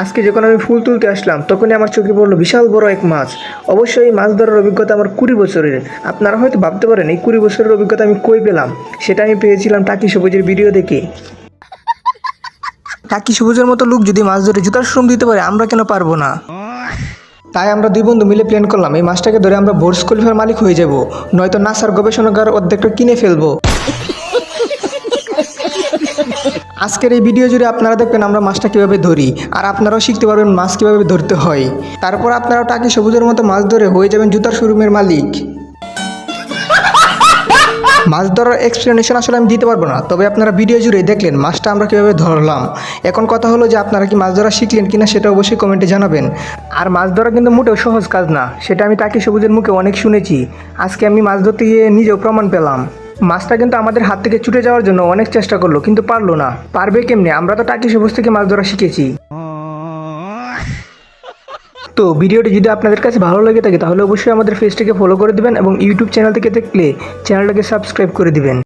আজকে যখন আমি ফুল তুলতে আসলাম তখনই আমার চোখে পড়লো বিশাল বড় এক মাছ। অবশ্যই এই মাছ ধরার অভিজ্ঞতা আমার 20 বছরের। আপনারা হয়তো ভাবতে পারেন এই 20 বছরের অভিজ্ঞতা আমি কই পেলাম। সেটা আমি পেয়েছিলাম টাকি সবুজের ভিডিও দেখে। টাকি সবুজের মতো লোক যদি মাছ ধরে জুতার শ্রম দিতে পারে, আমরা কেন পারবো না? তাই আমরা দুই বন্ধু মিলে প্ল্যান করলাম এই মাছটাকে ধরে আমরা বোর্ডস খলিফার মালিক হয়ে যাব, নয়তো নাসার গবেষণাগার অর্ধেকটা কিনে ফেলবো। আজকের এই ভিডিও জুড়ে আপনারা দেখবেন আমরা মাছটা কীভাবে ধরি, আর আপনারাও শিখতে পারবেন মাছ কীভাবে ধরতে হয়। তারপর আপনারাও টাকি সবুজের মতো মাছ ধরে হয়ে যাবেন জুতার শোরুমের মালিক। মাছ ধরার এক্সপ্লেনেশন আসলে আমি দিতে পারবো না, তবে আপনারা ভিডিও জুড়ে দেখলেন মাছটা আমরা কীভাবে ধরলাম। এখন কথা হলো যে আপনারা কি মাছ ধরা শিখলেন কিনা সেটা অবশ্যই কমেন্টে জানাবেন। আর মাছ ধরা কিন্তু মোটেও সহজ কাজ না, সেটা আমি টাকি সবুজের মুখে অনেক শুনেছি। আজকে আমি মাছ ধরতে গিয়ে নিজেও প্রমাণ পেলাম। মাছটা কিন্তু আমাদের হাত থেকে ছুটে যাওয়ার জন্য অনেক চেষ্টা করলো, কিন্তু পারলো না। পারবে কেমনে? আমরা তো টাকি সবুজ থেকে মাছ ধরা শিখেছি। তো ভিডিওটি যদি আপনাদের কাছে ভালো লেগে থাকে তাহলে অবশ্যই আমাদের পেজটিকে ফলো করে দিবেন এবং ইউটিউব চ্যানেল থেকে দেখলে চ্যানেলটাকে সাবস্ক্রাইব করে দিবেন।